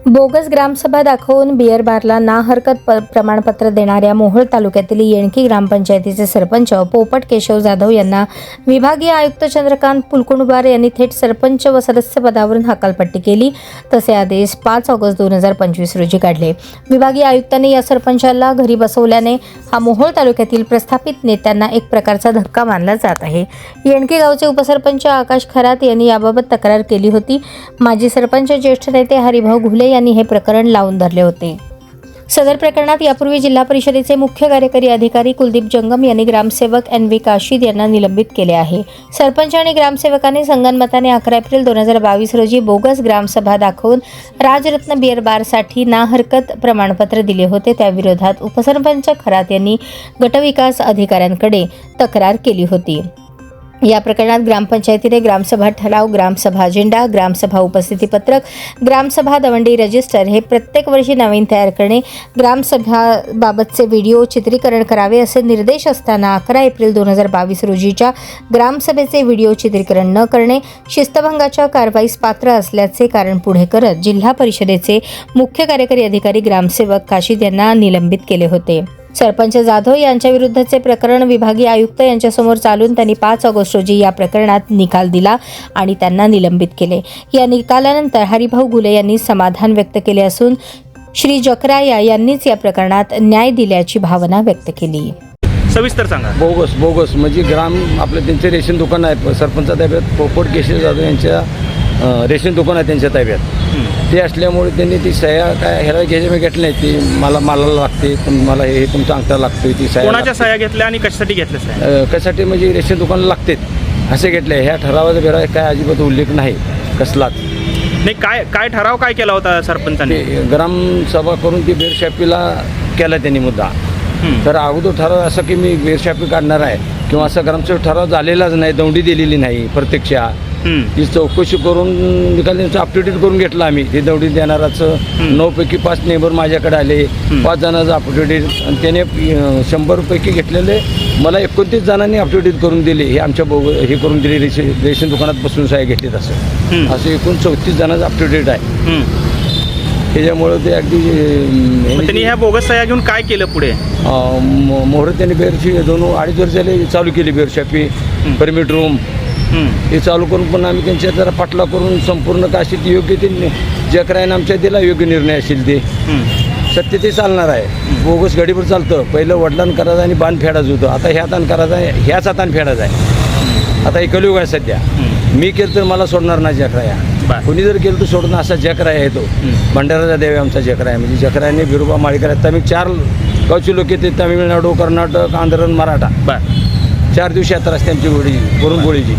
Bogus ग्रामसभा दाखवून beer बारला ना हरकत प्रमाणपत्र देणाऱ्या मोहोळ तालुक्यातील येणकी ग्रामपंचायतीचे सरपंच पोपट केशव जाधव यांना विभागीय आयुक्त चंद्रकांत पुलकुंडवार यांनी थेट सरपंच व सदस्य पदावरून हकालपट्टी केली. तसे आदेश 5 ऑगस्ट 2025 रोजी काढले. विभागीय आयुक्तांनी या सरपंचाला घरी बसवल्याने हा मोहोळ तालुक्यातील प्रस्थापित नेत्यांना एक प्रकारचा धक्का मानला जात आहे. येणकी गावचे उपसरपंच आकाश खरात यांनी याबाबत तक्रार केली होती. माजी सरपंच ज्येष्ठ नेते हरिभाऊ घुले यांनी हे प्रकरण लावून धरले होते. सदर प्रकरणात यापूर्वी जिल्हा परिषदेचे मुख्य कार्यकारी अधिकारी कुलदीप जंगम यांनी ग्रामसेवक NV काशीद यांना निलंबित केले आहे. सरपंच आणि ग्रामसेवकांनी संगनमताने 11 एप्रिल 2022 रोजी बोगस ग्रामसभा दाखवून राजरत्न बियर बारसाठी ना हरकत प्रमाणपत्र दिले होते. त्याविरोधात उपसरपंच खरात यांनी गटविकास अधिकाऱ्यांकडे तक्रार केली होती. या प्रकरणात ग्रामपंचायतीने ग्रामसभा ठराव, ग्रामसभा अजेंडा, ग्रामसभा उपस्थिती पत्रक, ग्रामसभा दवंडी रजिस्टर हे प्रत्येक वर्षी नवीन तयार करणे, ग्रामसभाबाबतचे व्हिडिओ चित्रीकरण करावे असे निर्देश असताना 11 एप्रिल 2022 रोजीच्या ग्रामसभेचे व्हिडिओ चित्रीकरण न करणे शिस्तभंगाच्या कारवाईस पात्र असल्याचे कारण पुढे करत जिल्हा परिषदेचे मुख्य कार्यकारी अधिकारी ग्रामसेवक काशीद यांना निलंबित केले होते. सरपंच जाधव यांच्या विरुद्धचे प्रकरण विभागीय आयुक्त यांच्यासमोर चालून त्यांनी 5 ऑगस्ट रोजी या प्रकरणात निकाल दिला आणि त्यांना निलंबित केले. या निकालानंतर हरिभाऊ घुले यांनी समाधान व्यक्त केले असून श्री जकराया यांनीच या प्रकरणात न्याय दिल्याची भावना व्यक्त केली. सविस्तर सांगा. बोगस म्हणजे ग्राम आपलं त्यांचे रेशन दुकान आहे. सरपंचा ताब्यात पोपट केशव जाधव यांच्या रेशन दुकान आहे त्यांच्या ताब्यात. ते असल्यामुळे त्यांनी ती सह्या काय ह्याला घ्यायच्या घेतल्या नाही. ती मला लागते, मला हे तुमचा अंगठा लागतोय. ती सह्या कोणाच्या सह्या घेतल्या आणि कशासाठी घेतल्या सह्या? कशासाठी म्हणजे रेशन दुकान लागतात असे घेतले. ह्या ठरावाचा बिरा काय अजिबात उल्लेख नाही कसलाच नाही. काय ठराव काय केला होता सरपंचाने? ग्रामसभा करून ती बेरशापीला केला त्यांनी मुद्दा. तर अगोदर ठराव असं की मी बेरशापी काढणार आहे किंवा असा ग्रामसभा ठराव झालेलाच नाही, दौंडी दिलेली नाही प्रत्यक्षा. ती चौकशी करून निकाल त्यांचं अपडेटेड करून घेतलं आम्ही. ते दौडी देणाराचं 9 पैकी 5 नेबर माझ्याकडे आले. 5 जणांचं अपडेटेड आणि त्याने 100 पैकी घेतलेले मला 29 जणांनी अपडेटेड करून दिले. हे आमच्या हे करून दिले रेशन दुकानात बसून सह्या घेतलेत. असं एकूण 34 जणांचं अपडेटेड आहे. त्याच्यामुळं ते अगदी त्यांनी ह्या बोगस सह्या घेऊन काय केलं पुढे? मोहर त्यांनी बेरशी 2-2.5 वर्ष झाले चालू केली बेरशापी, परमिट रूम हे चालू करून पण आम्ही त्यांच्या जरा पाठला करून संपूर्ण काशीत योग्य ते जकरायनं आमच्या दिला योग्य निर्णय असेल ते सत्य ते चालणार आहे. बोगस गाडीवर चालतं. पहिलं वडिलांना करायचं आणि बांध फेडायचं होतं. आता ह्या हातानं करायचं आहे, ह्याच हातानं फेडायचं आहे. आता हे कलियुग आहे सध्या. मी केलं तर मला सोडणार नाही जकराया. कुणी जर केलं तर सोडणं असा जकराया आहे तो. भंडाराचा देव आहे आमचा जकराया. म्हणजे जकरायाने बिरोबा माळीकर आहेत. आम्ही 4 गावचे लोक येते. तामिळनाडू, कर्नाटक, आंध्र, मराठा. 4 दिवशी यात्रा असते आमची पुरणपोळीची.